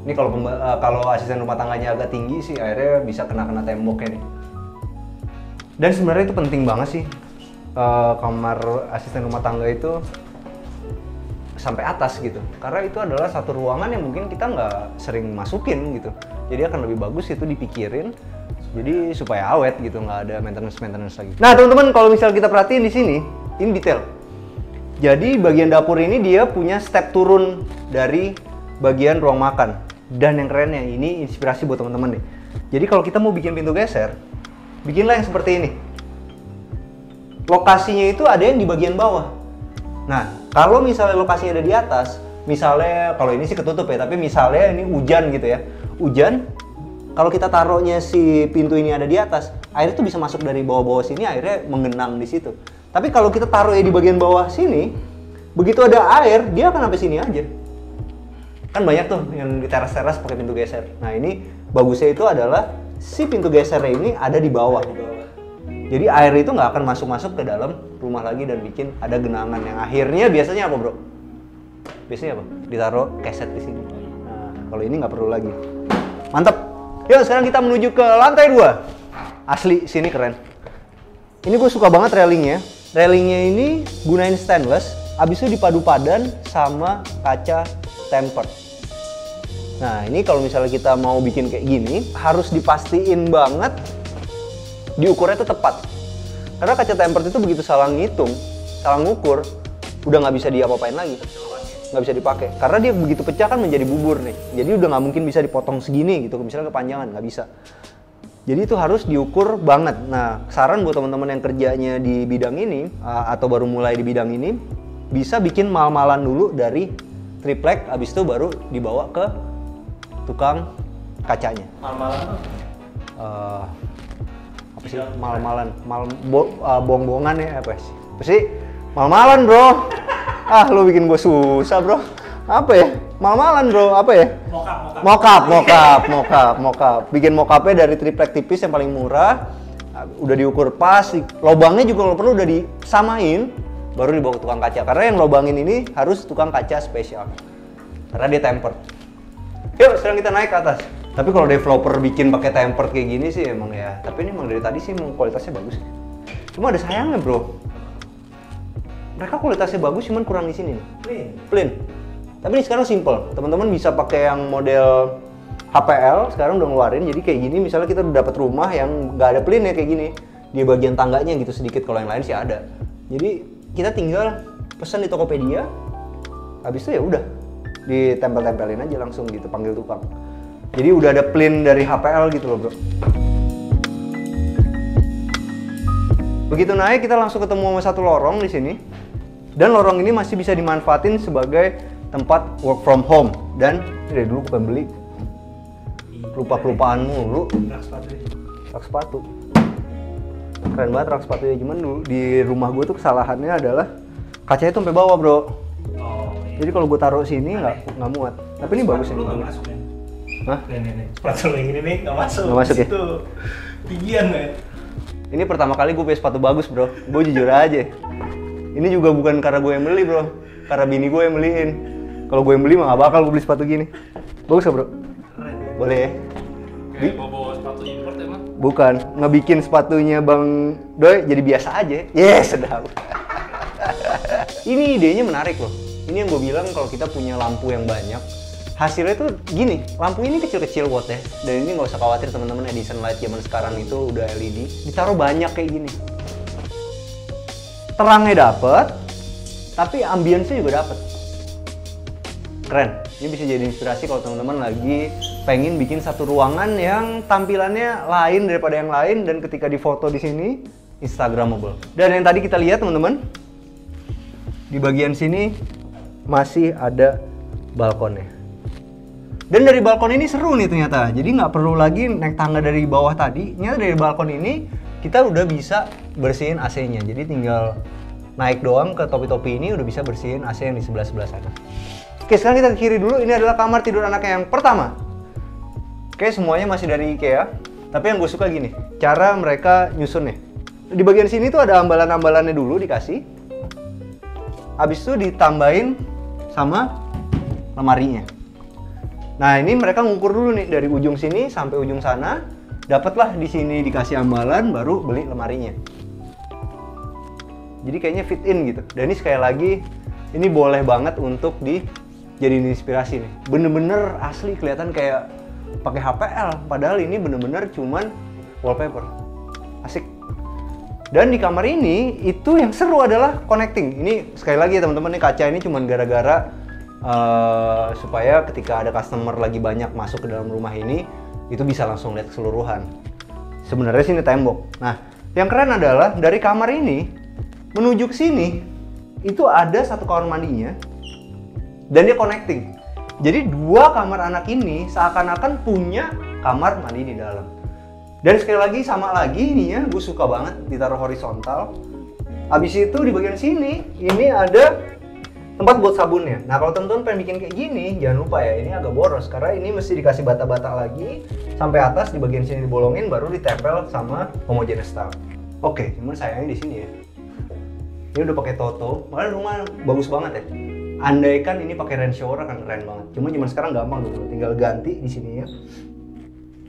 Ini kalau asisten rumah tangganya agak tinggi sih akhirnya bisa kena temboknya nih. Dan sebenarnya itu penting banget sih kamar asisten rumah tangga itu sampai atas gitu. Karena itu adalah satu ruangan yang mungkin kita nggak sering masukin gitu. Jadi akan lebih bagus itu dipikirin. Jadi supaya awet gitu, nggak ada maintenance lagi. Nah teman-teman, kalau misal kita perhatiin di sini, ini detail. Jadi bagian dapur ini dia punya step turun dari bagian ruang makan. Dan yang kerennya ini inspirasi buat teman-teman nih. Jadi kalau kita mau bikin pintu geser, bikinlah yang seperti ini. Lokasinya itu ada yang di bagian bawah. Nah, kalau misalnya lokasinya ada di atas, misalnya kalau ini sih ketutup ya, tapi misalnya ini hujan gitu ya. Hujan, kalau kita taruhnya si pintu ini ada di atas, air itu bisa masuk dari bawah-bawah sini, airnya menggenang di situ. Tapi kalau kita taruhnya di bagian bawah sini, begitu ada air, dia akan sampai sini aja. Kan banyak tuh yang di teras-teras pakai pintu geser. Nah, ini bagusnya itu adalah si pintu gesernya ini ada di bawah. Jadi air itu nggak akan masuk-masuk ke dalam rumah lagi dan bikin ada genangan yang akhirnya biasanya apa bro? Biasanya apa? Ditaruh keset di sini. Nah, kalau ini nggak perlu lagi. Mantap. Yuk sekarang kita menuju ke lantai 2. Asli sini keren. Ini gue suka banget railingnya. Railingnya ini gunain stainless, abis itu dipadu padan sama kaca tempered. Nah ini kalau misalnya kita mau bikin kayak gini, harus dipastiin banget diukurnya itu tepat. Karena kaca tempered itu begitu salah ngitung, salah ngukur, udah nggak bisa diapa-apain lagi, nggak bisa dipakai. Karena dia begitu pecah kan menjadi bubur nih, jadi udah nggak mungkin bisa dipotong segini gitu, misalnya kepanjangan nggak bisa. Jadi itu harus diukur banget. Nah saran buat teman-teman yang kerjanya di bidang ini atau baru mulai di bidang ini, bisa bikin mal-malan dulu dari triplek, abis itu baru dibawa ke tukang kacanya. Mal-malan apa sih mal-malan, bohong-bohongan ya apa sih? Apa sih? Mal-malan bro. Lu bikin gue susah bro. Apa ya? Mal-malan bro, apa ya? Mockup. Bikin mockupnya dari triplek tipis yang paling murah. Udah diukur pas, lubangnya juga kalau perlu udah disamain, baru dibawa ke tukang kaca. Karena yang lubangin ini harus tukang kaca spesial. Karena dia tempered. Yuk, sekarang kita naik ke atas. Tapi kalau developer bikin pakai tempered kayak gini sih emang ya. Tapi ini emang dari tadi sih emang kualitasnya bagus. Cuma ada sayangnya bro. Mereka kualitasnya bagus, cuman kurang di sini nih. Plain. Tapi ini sekarang simple. Teman-teman bisa pakai yang model HPL sekarang udah ngeluarin, jadi kayak gini misalnya kita udah dapat rumah yang nggak ada pelin ya kayak gini, di bagian tangganya gitu sedikit, kalau yang lain sih ada. Jadi kita tinggal pesan di Tokopedia, habis itu ya udah ditempel-tempelin aja langsung gitu, panggil tukang. Jadi udah ada pelin dari HPL gitu loh bro. Begitu naik kita langsung ketemu sama satu lorong di sini, dan lorong ini masih bisa dimanfaatin sebagai tempat work from home. Dan dari dulu gue pengen beli, lupa-lupaan mulu. Rak sepatu. Keren banget rak sepatunya, cuman dulu di rumah gue tuh kesalahannya adalah kacanya tuh sampai bawah bro. Oh, iya. Jadi kalau gue taruh sini nggak muat. Tapi ini bagus ini. Nggak masuk kan? Hah? Nih. Sepatu lo yang ini nih nggak masuk. Nggak masuk ya? Itu tinggian men. Ini pertama kali gue punya sepatu bagus bro. Gue jujur aja. Ini juga bukan karena gue yang beli bro, karena bini gue yang beliin. Kalau gue yang beli mah nggak bakal gue beli sepatu gini. Bagus gak bro? Keren ya. Boleh ya? Kayak bawa sepatu import emang? Bukan, ngebikin sepatunya Bang Doi jadi biasa aja. Yes, sedap. Ini idenya menarik loh. Ini yang gue bilang kalau kita punya lampu yang banyak, hasilnya tuh gini, lampu ini kecil-kecil wattnya. Dan ini nggak usah khawatir teman-teman, Edison Light zaman sekarang itu udah LED. Ditaruh banyak kayak gini. Terangnya dapet, tapi ambience-nya juga dapet. Keren. Ini bisa jadi inspirasi kalau teman-teman lagi pengen bikin satu ruangan yang tampilannya lain daripada yang lain, dan ketika difoto di sini Instagramable. Dan yang tadi kita lihat teman-teman, di bagian sini masih ada balkonnya. Dan dari balkon ini seru nih ternyata. Jadi nggak perlu lagi naik tangga dari bawah tadi. Ternyata dari balkon ini kita udah bisa bersihin AC-nya. Jadi tinggal naik doang ke topi-topi ini udah bisa bersihin AC yang di sebelah-sebelah sana. Oke, sekarang kita ke kiri dulu. Ini adalah kamar tidur anaknya yang pertama. Oke, semuanya masih dari IKEA. Tapi yang gue suka gini, cara mereka nyusunnya. Di bagian sini tuh ada ambalan-ambalannya dulu dikasih. Habis itu ditambahin sama lemarinya. Nah, ini mereka ngukur dulu nih dari ujung sini sampai ujung sana. Dapatlah di sini dikasih ambalan, baru beli lemarinya. Jadi kayaknya fit in gitu. Dan ini sekali lagi, ini boleh banget untuk dijadiin inspirasi nih. Bener-bener asli kelihatan kayak pakai HPL, padahal ini bener-bener cuman wallpaper. Asik. Dan di kamar ini itu yang seru adalah connecting. Ini sekali lagi ya teman-teman, nih kaca ini cuman gara-gara supaya ketika ada customer lagi banyak masuk ke dalam rumah ini, itu bisa langsung lihat keseluruhan. Sebenarnya sini tembok. Nah, yang keren adalah dari kamar ini menuju ke sini itu ada satu kamar mandinya dan dia connecting. Jadi dua kamar anak ini seakan-akan punya kamar mandi di dalam. Dan sekali lagi sama lagi ininya gue suka banget ditaruh horizontal. Habis itu di bagian sini ini ada tempat buat sabunnya. Nah kalau teman-teman pengen bikin kayak gini, jangan lupa ya ini agak boros karena ini mesti dikasih bata-bata lagi sampai atas, di bagian sini dibolongin baru ditempel sama homogeneous tile. Oke, cuman sayangnya di sini ya. Ini udah pakai Toto, malah rumah bagus banget ya. Andaikan ini pakai rain shower akan keren banget. Cuma sekarang gampang tuh, tinggal ganti di sininya.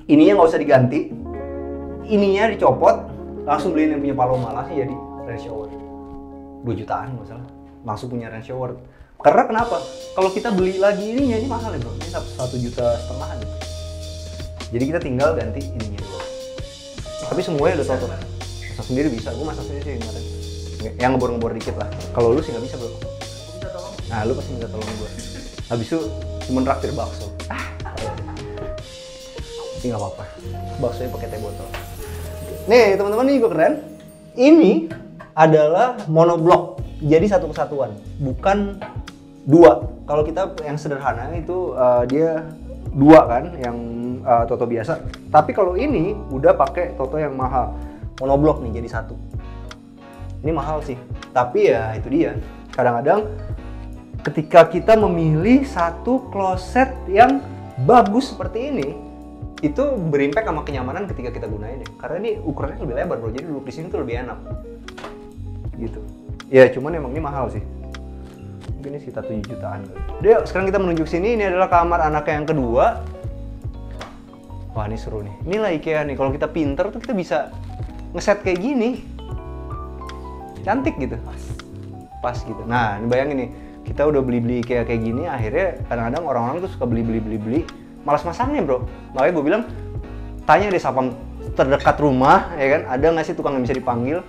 Ininya nggak usah diganti, ininya dicopot, langsung beliin yang punya Paloma lah sih jadi rain shower. 2 jutaan nggak salah, langsung punya rain shower. Karena kenapa? Kalau kita beli lagi ininya ini mahal ya bro, ini 1,5 juta gitu. Jadi kita tinggal ganti ininya dulu. Tapi semuanya udah Toto. Masak sendiri bisa, gue masak sendiri sih kemarin. Yang ngebor-ngebor dikit lah. Kalau lu sih nggak bisa bro. Nah, lu pasti minta tolong gue. Habis itu cuma traktir bakso. Tapi nggak apa-apa. Baksonya pakai teh botol. Nih, teman-teman ini juga keren. Ini adalah monoblok. Jadi satu kesatuan, bukan 2. Kalau kita yang sederhana itu dia 2 kan, yang Toto biasa. Tapi kalau ini udah pakai Toto yang mahal. Monoblok nih jadi 1. Ini mahal sih. Tapi ya itu dia. Kadang-kadang ketika kita memilih satu kloset yang bagus seperti ini, itu berimpact sama kenyamanan ketika kita gunain ya. Karena ini ukurannya lebih lebar bro, jadi duduk di sini tuh lebih enak. Gitu. Ya cuman emang ini mahal sih. Mungkin ini sekitar 7 jutaan kali. Udah, sekarang kita menuju ke sini. Ini adalah kamar anaknya yang kedua. Wah ini seru nih. Inilah IKEA nih. Kalau kita pinter tuh kita bisa ngeset kayak gini. Cantik gitu. Pas gitu. Nah ini bayangin nih. Kita udah beli-beli IKEA kayak gini. Akhirnya kadang-kadang orang-orang tuh suka beli. malas masangnya bro. Makanya gue bilang tanya deh sapam terdekat rumah ya kan, ada nggak sih tukang yang bisa dipanggil,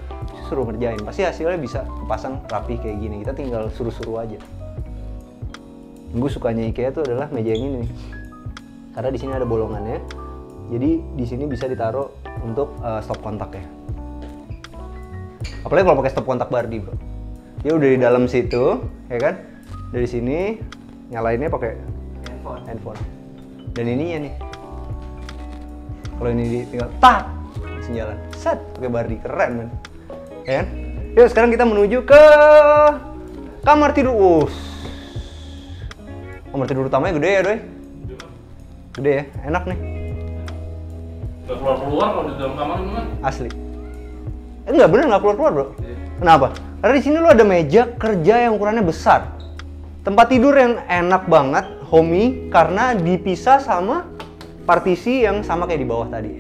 suruh ngerjain, pasti hasilnya bisa kepasang rapi kayak gini. Kita tinggal suruh-suruh aja. Gue sukanya IKEA tuh adalah meja yang ini nih, karena di sini ada bolongannya, jadi di sini bisa ditaruh untuk stop kontak ya. Apalagi kalau pakai stop kontak Bardi bro, dia udah di dalam situ ya kan, dari sini nyalainnya pakai handphone. Dan ininya nih, kalau ini tinggal tak langsung jalan, set pakai Bardi, keren man. Ya kan? Yuk sekarang kita menuju ke kamar tidur. Kamar tidur utamanya gede ya Doy? Gede ya, enak nih. Gak keluar-keluar kalau di dalam kamar itu kan? Asli. Enggak bener, nggak keluar-keluar bro. Kenapa? Karena di sini lo ada meja kerja yang ukurannya besar. Tempat tidur yang enak banget, homey, karena dipisah sama partisi yang sama kayak di bawah tadi.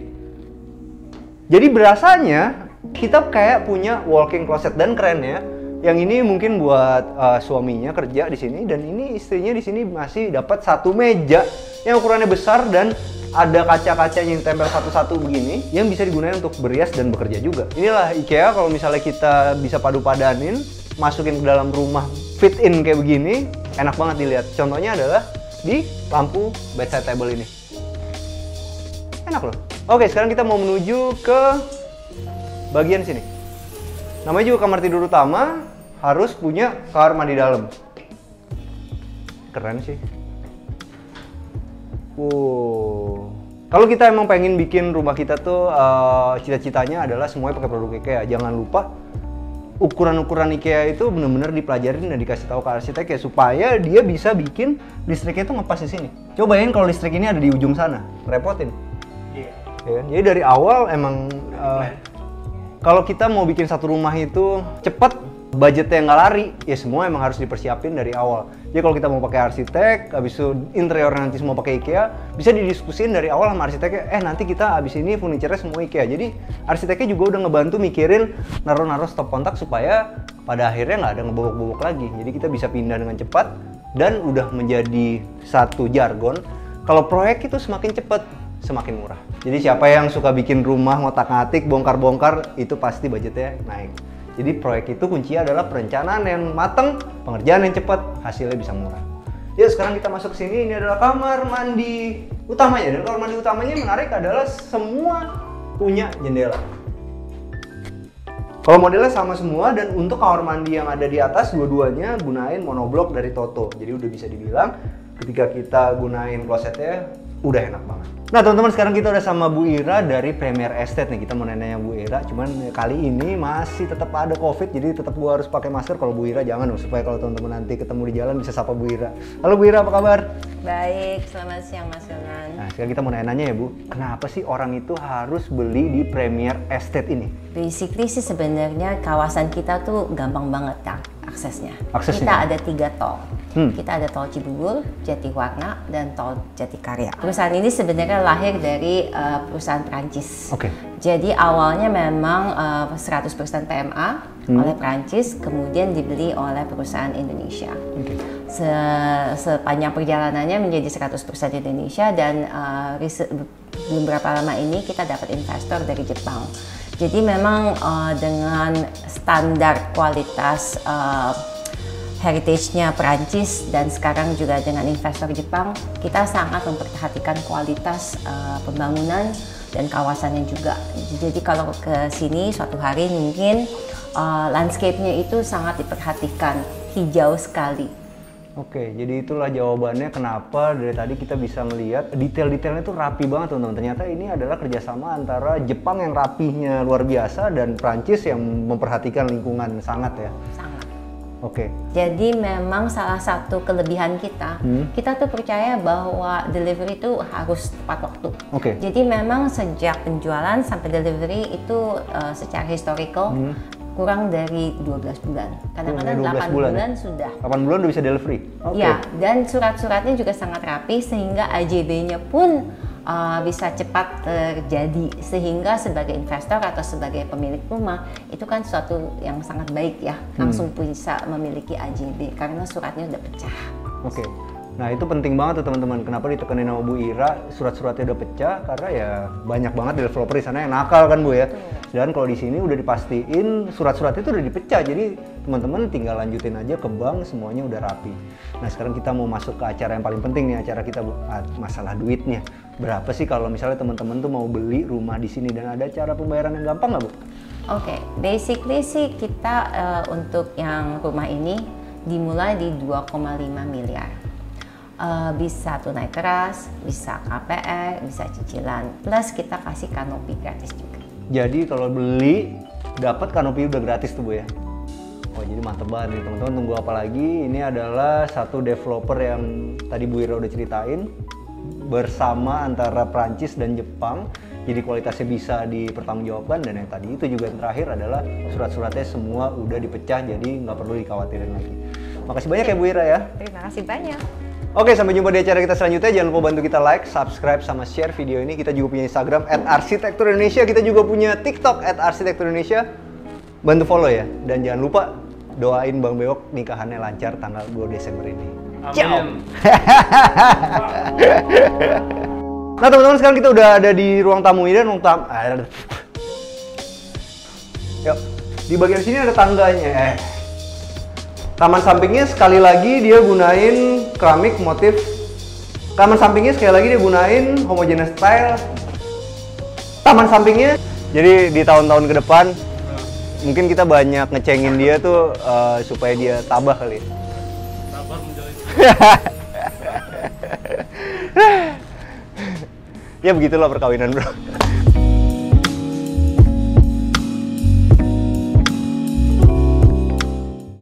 Jadi berasanya kita kayak punya walk-in closet, dan kerennya yang ini mungkin buat suaminya kerja di sini, dan ini istrinya di sini masih dapat satu meja yang ukurannya besar dan ada kaca-kacanya yang tempel satu-satu begini yang bisa digunakan untuk berias dan bekerja juga. Inilah IKEA kalau misalnya kita bisa padu-padanin, masukin ke dalam rumah, fit in kayak begini, enak banget dilihat. Contohnya adalah di lampu bedside table ini. Enak loh. Oke, sekarang kita mau menuju ke bagian sini. Namanya juga kamar tidur utama, harus punya kamar mandi dalam. Keren sih. Wow. Kalau kita emang pengen bikin rumah kita tuh cita-citanya adalah semuanya pakai produk IKEA. Jangan lupa ukuran-ukuran IKEA itu benar-benar dipelajarin dan dikasih tahu ke arsitek ya, supaya dia bisa bikin listriknya itu ngepas di sini. Cobain kalau listrik ini ada di ujung sana, repotin. Iya. Ya, jadi dari awal emang kalau kita mau bikin satu rumah itu cepet, budgetnya nggak lari, ya semua emang harus dipersiapin dari awal. Jadi kalau kita mau pakai arsitek, habis itu interior nanti semua pakai IKEA, bisa didiskusin dari awal sama arsiteknya, nanti kita habis ini furniture-nya semua IKEA. Jadi arsiteknya juga udah ngebantu mikirin naruh-naruh stop kontak supaya pada akhirnya nggak ada ngebobok-bobok lagi. Jadi kita bisa pindah dengan cepat dan udah menjadi satu jargon. Kalau proyek itu semakin cepat, semakin murah. Jadi siapa yang suka bikin rumah ngotak-ngatik, bongkar-bongkar, itu pasti budgetnya naik. Jadi proyek itu kuncinya adalah perencanaan yang matang, pengerjaan yang cepat, hasilnya bisa murah. Ya sekarang kita masuk ke sini, ini adalah kamar mandi utamanya. Dan kamar mandi utamanya menarik adalah semua punya jendela. Kalau modelnya sama semua, dan untuk kamar mandi yang ada di atas dua-duanya gunain monoblok dari Toto. Jadi udah bisa dibilang ketika kita gunain klosetnya udah enak banget. Nah teman-teman, sekarang kita udah sama Bu Ira dari Premier Estate nih. Kita mau nanya Bu Ira, cuman kali ini masih tetap ada COVID, jadi tetap gua harus pakai masker. Kalau Bu Ira jangan, supaya kalau teman-teman nanti ketemu di jalan bisa sapa Bu Ira. Halo Bu Ira, apa kabar? Baik, selamat siang Mas Yonan. Nah sekarang kita mau nanya ya Bu, kenapa sih orang itu harus beli di Premier Estate ini? Basically sih sebenarnya kawasan kita tuh gampang banget kan aksesnya. Aksesnya? Kita ada 3 tol. Kita ada tol Cibubur, Jatiwarna, dan tol Jatikarya. Perusahaan ini sebenarnya lahir dari perusahaan Prancis. Oke. Jadi awalnya memang 100% PMA oleh Prancis, kemudian dibeli oleh perusahaan Indonesia. Oke. Sepanjang perjalanannya menjadi 100% Indonesia, dan belum berapa lama ini kita dapat investor dari Jepang. Jadi memang dengan standar kualitas heritage-nya Perancis, dan sekarang juga dengan investor Jepang, kita sangat memperhatikan kualitas pembangunan dan kawasannya juga. Jadi kalau ke sini suatu hari mungkin landscape-nya itu sangat diperhatikan, hijau sekali. Oke, jadi itulah jawabannya kenapa dari tadi kita bisa melihat detail-detailnya itu rapi banget teman-teman. Ternyata ini adalah kerjasama antara Jepang yang rapihnya luar biasa dan Prancis yang memperhatikan lingkungan sangat ya. Sangat. Oke. Jadi memang salah satu kelebihan kita, kita tuh percaya bahwa delivery itu harus tepat waktu. Oke. Jadi memang sejak penjualan sampai delivery itu secara historical kurang dari 12 bulan. Kadang-kadang 8 bulan sudah. 8 bulan udah bisa delivery? Oke. Ya, dan surat-suratnya juga sangat rapi sehingga AJB-nya pun bisa cepat terjadi, sehingga sebagai investor atau sebagai pemilik rumah itu kan suatu yang sangat baik ya, langsung bisa memiliki AJB karena suratnya udah pecah. Oke. Nah itu penting banget tuh teman-teman. Kenapa ditekenin sama Bu Ira, surat-suratnya udah pecah karena ya banyak banget developer di sana yang nakal kan Bu ya. Dan kalau di sini udah dipastiin surat-surat itu udah dipecah, jadi teman-teman tinggal lanjutin aja ke bank, semuanya udah rapi. Nah sekarang kita mau masuk ke acara yang paling penting nih, acara kita Bu, masalah duitnya. Berapa sih kalau misalnya teman-teman tuh mau beli rumah di sini dan ada cara pembayaran yang gampang nggak Bu? Oke, basically sih kita untuk yang rumah ini dimulai di 2,5 miliar. Bisa tunai keras, bisa KPR, bisa cicilan, plus kita kasih kanopi gratis juga. Jadi kalau beli dapat kanopi udah gratis tuh Bu ya. Oh jadi mantep banget nih teman-teman, tunggu apa lagi? Ini adalah satu developer yang tadi Bu Ira udah ceritain bersama antara Prancis dan Jepang. Jadi kualitasnya bisa dipertanggungjawabkan, dan yang tadi itu juga yang terakhir adalah surat-suratnya semua udah dipecah, jadi nggak perlu dikhawatirin lagi. Makasih banyak ya Bu Ira ya. Terima kasih banyak. Oke, sampai jumpa di acara kita selanjutnya. Jangan lupa bantu kita like, subscribe, sama share video ini. Kita juga punya Instagram @arsitekturindonesia. Kita juga punya TikTok @arsitekturindonesia. Bantu follow ya. Dan jangan lupa doain Bang Bewok nikahannya lancar tanggal 2 Desember ini. Amin. Nah teman-teman, sekarang kita udah ada di ruang tamu ini dan ruang tamu. Yuk, di bagian sini ada tangganya. Taman sampingnya sekali lagi dia gunain keramik motif. Taman sampingnya sekali lagi dia gunain homogeneous style. Taman sampingnya. Jadi di tahun-tahun ke depan mungkin kita banyak ngecengin dia tuh supaya dia tabah kali. Sabar menjalin. Ya begitulah perkawinan bro.